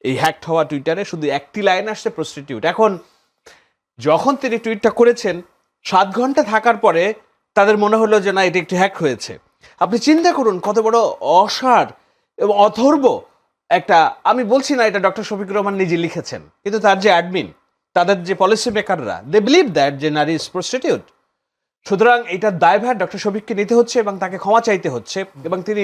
এই হ্যাকড হওয়া টুইটারে শুধু একটি লাইন আসছে প্রস্টিটিউট। এখন যখন তিনি টুইটটা করেছেন 7 ঘন্টা থাকার পরে তাদের মনে হলো যে না, এটা একটু হ্যাক হয়েছে। আপনি চিন্তা করুন কত বড় অসার এবং অথর্ব একটা। আমি বলছি না এটা ডক্টর শফিকুর রহমান নিজে লিখেছেন, কিন্তু তার যে অ্যাডমিন, তাদের যে পলিসি মেকাররা, দে বিলিভ দ্যাট যে নারী ইজ প্রস্টিটিউট। সুতরাং এটার দায়ভার ডক্টর শফিককে নিতে হচ্ছে এবং তাকে ক্ষমা চাইতে হচ্ছে। এবং তিনি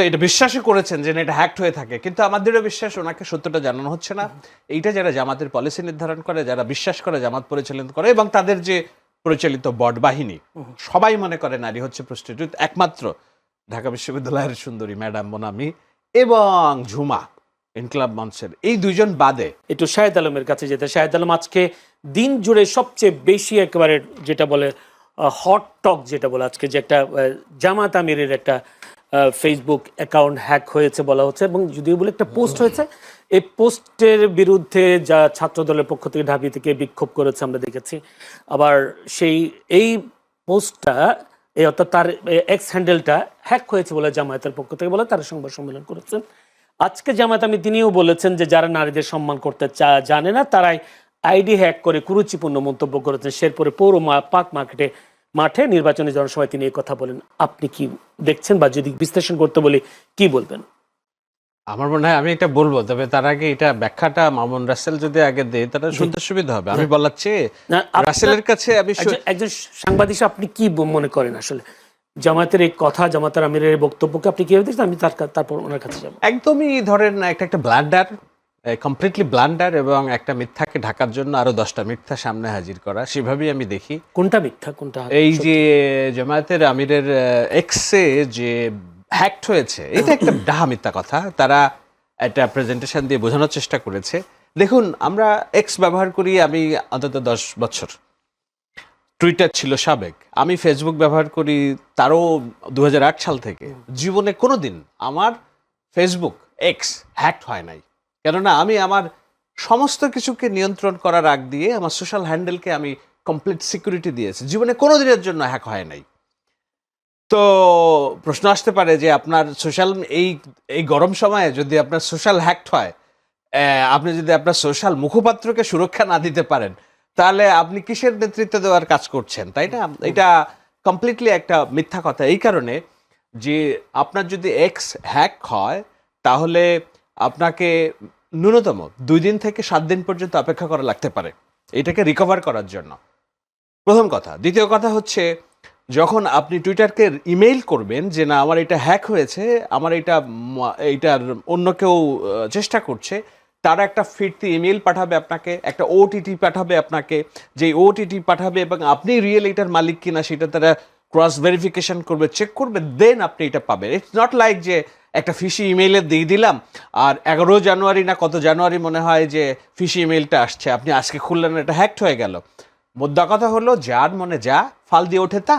এটা বিশ্বাসই করেছেন যে এটা হ্যাকড হয়ে থাকে, কিন্তু আমাদেরও বিশ্বাস ওনাকে সত্যটা জানানো হচ্ছে না। এইটা যারা জামাতের পলিসি নির্ধারণ করে, যারা বিশ্বাস করে, জামাত পরিচালিত করে এবং তাদের যে পরিচালিত বট বাহিনী, সবাই মনে করে নারী হচ্ছে প্রস্টিটিউট। একমাত্র ঢাকা বিশ্ববিদ্যালয়ের সুন্দরী ম্যাডাম মোনামি এবং ঝুমা ইনকলাব মঞ্চের এই দুইজন বাদে। একটু শাহেদ আলমের কাছে যেতে। শাহেদ আলম, আজকে দিন জুড়ে সবচেয়ে বেশি একেবারে যেটা বলে হট টক যেটা বলে, আজকে যে একটা জামাত আমিরের একটা ফেসবুক অ্যাকাউন্ট হ্যাক হয়েছে বলা হচ্ছে, এবং যদিও বলে একটা পোস্ট হয়েছে, এই পোস্টের বিরুদ্ধে যা ছাত্রদলের পক্ষ থেকে ঢাবি থেকে বিক্ষোভ করেছে আমরা দেখেছি। আবার এই পোস্টটা অর্থাৎ তার এক্স হ্যান্ডেলটা হ্যাক হয়েছে বলে জামায়াতের পক্ষ থেকে বলে তারা সংবাদ সম্মেলন করেছেন। আজকে জামায়াত আমি তিনিও বলেছেন যে যারা নারীদের সম্মান করতে জানে না তারাই আইডি হ্যাক করে কুরুচিপূর্ণ মন্তব্য করেছেন। শেরপুরে পৌর পার্ক মাঠে নির্বাচনী জনসভায় তিনি এই কথা বলেন। আপনি কি দেখছেন, বা যদি বিশ্লেষণ করতে বলি কি বলবেন? আমার মনে হয় আমি এটা বলবো, তবে তার আগে এটা ব্যাখ্যাটা মামুন রাসেল যদি আগে দেয় তাহলে শুনতে সুবিধা হবে। আমি বলার চেয়ে রাসেলের কাছে আমি একজন সাংবাদিক, আপনি কি মনে করেন আসলে জামায়াতের এই কথা, জামায়াতের আমিরের বক্তব্যকে আপনি কিভাবে দেখছেন? আমি তারপর ওনার কাছে যাবো। একদমই ধরেন একটা ব্লান্ডার, কমপ্লিটলি ব্লান্ডার, এবং একটা মিথ্যাকে ঢাকার জন্য আরো 10টা মিথ্যা সামনে হাজির করা, সেভাবেই আমি দেখি। কোনটা মিথ্যা কোনটা? এই যে জামায়াতের আমিরের এক্সে যে হ্যাকড হয়েছে, এটা একটা ডাহা মিথ্যা কথা। তারা একটা প্রেজেন্টেশন দিয়ে বোঝানোর চেষ্টা করেছে। দেখুন, আমরা এক্স ব্যবহার করি আমি অন্তত 10 বছর। টুইটার ছিল সাবেক। আমি ফেসবুক ব্যবহার করি তারও 2008 সাল থেকে। জীবনে কোনোদিন আমার ফেসবুক এক্স হ্যাকড হয় নাই, কেননা আমি আমার সমস্ত কিছুকে নিয়ন্ত্রণ করার আগ দিয়ে আমার সোশ্যাল হ্যান্ডেলকে আমি কমপ্লিট সিকিউরিটি দিয়েছি। জীবনে কোনো দিনের জন্য হ্যাক হয় নাই। তো প্রশ্ন আসতে পারে যে আপনার সোশ্যাল এই গরম সময়ে যদি আপনার সোশ্যাল হ্যাকড হয়, আপনি যদি আপনার সোশ্যাল মুখপাত্রকে সুরক্ষা না দিতে পারেন, তাহলে আপনি কিসের নেতৃত্ব দেওয়ার কাজ করছেন, তাই না? এটা কমপ্লিটলি একটা মিথ্যা কথা। এই কারণে যে আপনার যদি এক্স হ্যাক হয় তাহলে আপনাকে ন্যূনতম 2 দিন থেকে 7 দিন পর্যন্ত অপেক্ষা করা লাগতে পারে এটাকে রিকভার করার জন্য, প্রথম কথা। দ্বিতীয় কথা হচ্ছে, যখন আপনি টুইটারকে ইমেইল করবেন যে না আমার এটা হ্যাক হয়েছে, আমার এইটার অন্য কেউ চেষ্টা করছে, তারা একটা ফিরতি ইমেইল পাঠাবে আপনাকে, একটা ওটিটি পাঠাবে আপনাকে, যে ওটিটি পাঠাবে এবং আপনি রিয়েল এটার মালিক কিনা সেটা তারা ক্রস ভেরিফিকেশন করবে, চেক করবে, দেন আপনি এটা পাবেন। ইটস নট লাইক যে একটা ফিশি ইমেইলে দিয়ে দিলাম আর 11 জানুয়ারি না কত জানুয়ারি মনে হয় যে ফিশি ইমেইলটা আসছে, আপনি আজকে খুললেন, এটা হ্যাকড হয়ে গেল। মোদ্দা কথা হলো, যার মনে যা ফাল দিয়ে ওঠে তা।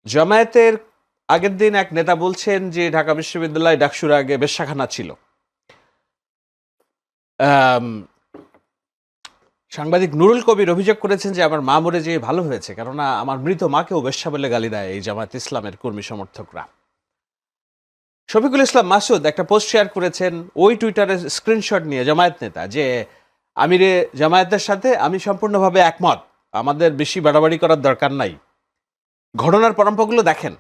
জামায়াতের আগের দিন এক নেতা বলছেন যে ঢাকা বিশ্ববিদ্যালয় ডাকসুর আগে বেশ্যাখানা ছিল। সাংবাদিক নুরুল কবির অভিযোগ করেছেন যে আমার মা মরে যেয়ে ভালো হয়েছে, কেননা আমার মৃত মাকেও বেশ্যা বলে গালি দেয় এই জামায়াত ইসলামের কর্মী সমর্থকরা। শফিকুল ইসলাম মাসুদ একটা পোস্ট শেয়ার করেছেন ওই টুইটারের স্ক্রিনশট নিয়ে, জামায়াত নেতা, যে আমিরে জামায়াতের সাথে আমি সম্পূর্ণভাবে একমত, আমাদের বেশি বাড়াবাড়ি করার দরকার নাই, ঘটনার পরম্পরাগুলো দেখেন।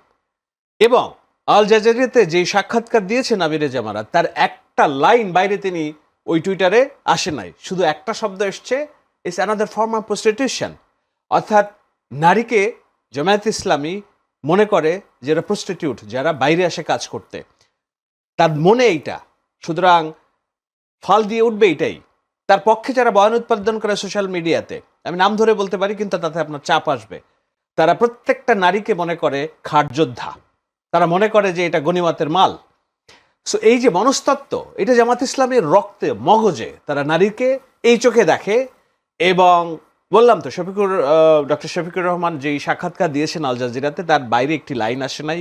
এবং আল জাজিরাতে যে সাক্ষাৎকার দিয়েছেন আমিরে জামায়াত, তার একটা লাইন বাইরে তিনি ওই টুইটারে আসে নাই, শুধু একটা শব্দ এসছে, it's another form of prostitution. অর্থাৎ নারীকে জামায়াত ইসলামী মনে করে যারা প্রস্টিটিউট, যারা বাইরে আসে কাজ করতে, তার মনে এইটা, সুতরাং ফাল দিয়ে উঠবে এটাই। তার পক্ষে যারা বয়ান উৎপাদন করে সোশ্যাল মিডিয়াতে, আমি নাম ধরে বলতে পারি কিন্তু তাতে আপনার চাপ আসবে, তারা প্রত্যেকটা নারীকে মনে করে খাট যোদ্ধা, তারা মনে করে যে এটা গনিমতের মাল। সো এই যে মনস্তত্ত্ব, এটা জামাত ইসলামের রক্তে মগজে, তারা নারীকে এই চোখে দেখে। এবং বললাম তো, ডক্টর শফিকুর রহমান যেই সাক্ষাৎকার দিয়েছেন আল জাজিরাতে, তার বাইরে একটি লাইন আসে নাই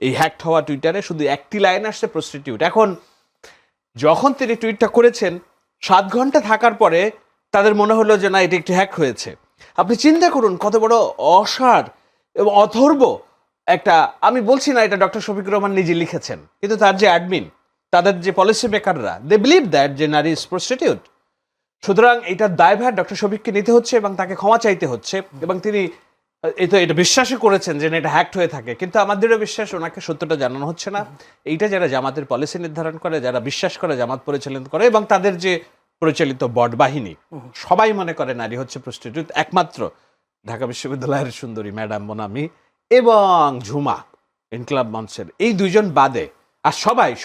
এই হ্যাকড হওয়া টুইটারে, শুধু একটি লাইন আসছে প্রস্টিটিউট। এখন যখন তিনি টুইটটা করেছেন 7 ঘন্টা থাকার পরে তাদের মনে হলো যে না, এটা একটি হ্যাক হয়েছে। আপনি চিন্তা করুন কত বড় অসার এবং অথর্ব একটা। আমি বলছি না এটা ডক্টর শফিকুর রহমান নিজে লিখেছেন, কিন্তু তার যে অ্যাডমিন, তাদের যে পলিসি মেকাররা দে বিলিভ দ্যাট যে নারী ইজ প্রস্টিটিউট। সুতরাং এটার দায়ভার ডক্টর শফিককে নিতে হচ্ছে এবং তাকে ক্ষমা চাইতে হচ্ছে, এবং তিনি এটা বিশ্বাসই করেছেন যে এটা হ্যাক্ট হয়ে থাকে, কিন্তু আমাদেরও বিশ্বাস ওনাকে সত্যটা জানানো হচ্ছে না। এইটা যারা জামাতের পলিসি নির্ধারণ করে, যারা বিশ্বাস করে, জামাত পরিচালিত করে এবং তাদের যে পরিচালিত বট বাহিনী, সবাই মনে করে নারী হচ্ছে প্রস্টিটিউট। একমাত্র ঢাকা বিশ্ববিদ্যালয়ের সুন্দরী ম্যাডাম মোনামি এবং ঝুমা ইনকলাব মঞ্চের এই দুইজন বাদে আর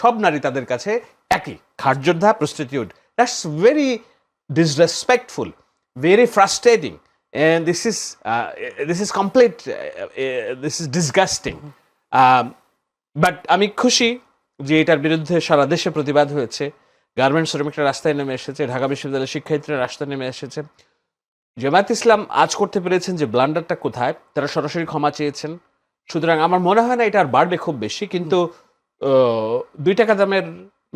সব নারী তাদের কাছে একই, খাটযোদ্ধা, prostitute. That's very disrespectful, very frustrating, and this is complete, this is disgusting. But আমি খুশি যে এটার বিরুদ্ধে সারা দেশে প্রতিবাদ হয়েছে, গার্মেন্টস শ্রমিকরা রাস্তায় নেমে এসেছে, ঢাকা বিশ্ববিদ্যালয়ের শিক্ষার্থীরা রাস্তায় নেমে এসেছে। জামায়াত ইসলাম আজ করতে পেরেছেন যে ব্লান্ডারটা কোথায়, তারা সরাসরি ক্ষমা চেয়েছেন। সুতরাং আমার মনে হয় না এটা আর বাড়বে খুব বেশি, কিন্তু 2 টাকা দামের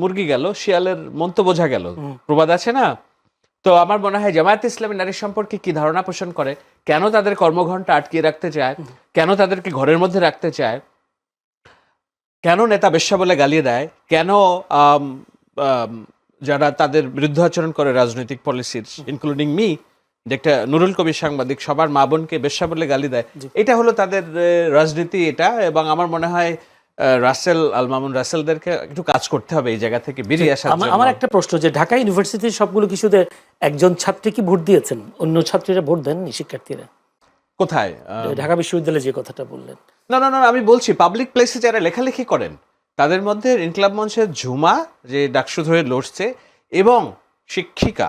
মুরগি গেল, শিয়ালের মন্ত বোঝা গেল, প্রবাদ আছে না? তো আমার মনে হয় জামায়াত ইসলামী নারী সম্পর্কে কি ধারণা পোষণ করে, কেন তাদের কর্মঘণ্টা আটকিয়ে রাখতে চায়, কেন তাদেরকে ঘরের মধ্যে রাখতে চায়, কেন নেতা বেশ্যা বলে গালিয়ে দেয়, কেন যারা তাদের বিরুদ্ধে আচরণ করে রাজনৈতিক পলিসির, ইনক্লুডিং মি, যে একটা নুরুল কবির সাংবাদিক সবার মা বোনকে বেশ্যা বলে গালি দেয়, এটা হলো তাদের রাজনীতি এটা। এবং আমার মনে হয় রাসেল, আল মামুন রাসেলদেরকে একটু কাজ করতে হবে এই জায়গা থেকে বেরিয়ে আসার জন্য। আমার একটা প্রশ্ন, যে ঢাকা ইউনিভার্সিটির সবগুলো কিছুতে একজন ছাত্রী কি ভোট দিয়েছেন, অন্য ছাত্রীরা ভোট দেননি, শিক্ষার্থীরা? কোথায়? ঢাকা বিশ্ববিদ্যালয়ে যে কথাটা বললেন। না, আমি বলছি পাবলিক প্লেসে যারা লেখালেখি করেন তাদের মধ্যে ইনকলাব মঞ্চের ঝুমা, যে ডাকসু ধরে লড়ছে, এবং শিক্ষিকা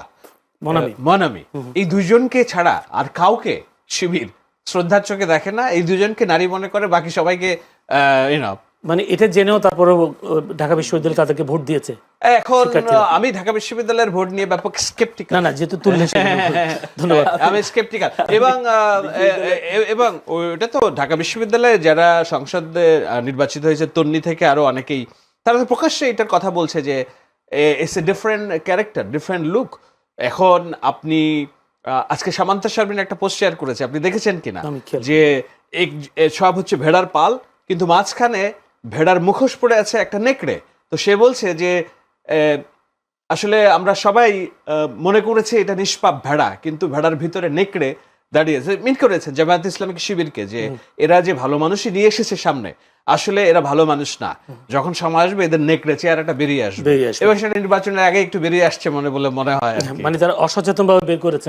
মনামি, এই দুইজনকে ছাড়া আর কাউকে শিবির শ্রদ্ধার চোখে দেখে না। এই দুজনকে নারী মনে করে, বাকি সবাইকে মানে এটা জেনেও তারপরে ঢাকা বিশ্ববিদ্যালয় তাদেরকে ভোট দিয়েছে। এখন আমি ঢাকা বিশ্ববিদ্যালয়ের ভোট নিয়ে ব্যাপক স্কেপটিক্যাল। না যেহেতু তুললে ধন্যবাদ, আমি স্কেপটিক্যাল। এবং ওটা তো ঢাকা বিশ্ববিদ্যালয়ে যারা সংসদে নির্বাচিত হয়েছে তন্নি থেকে আরো অনেকেই, তারা তো প্রকাশ্যে এটার কথা বলছে যে it's a different character, different look. এখন আপনি আজকে সামান্তা শারমিন একটা পোস্ট শেয়ার করেছে, আপনি দেখেছেন কিনা, যে সব হচ্ছে ভেড়ার পাল, কিন্তু মাঝখানে ভেড়ার মুখোশ পড়ে আছে একটা নেকড়ে। তো সে বলছে যে আসলে আমরা সবাই মনে করেছি এটা নিষ্পাপ ভেড়া, কিন্তু ভেড়ার ভিতরে নেকড়ে দাঁড়িয়েছে। মিন করেছে জামায়াত ইসলামিক শিবিরকে যে এরা যে ভালো মানুষই নিয়ে এসেছে সামনে, আসলে এরা ভালো মানুষ না, যখন সময় আসবে এদের নেকড়ে চেহারাটা বেরিয়ে আসবে। এবং সেটা নির্বাচনের আগে একটু বেরিয়ে আসছে মনে হয়, মানে তারা অসচেতন ভাবে বের করেছে।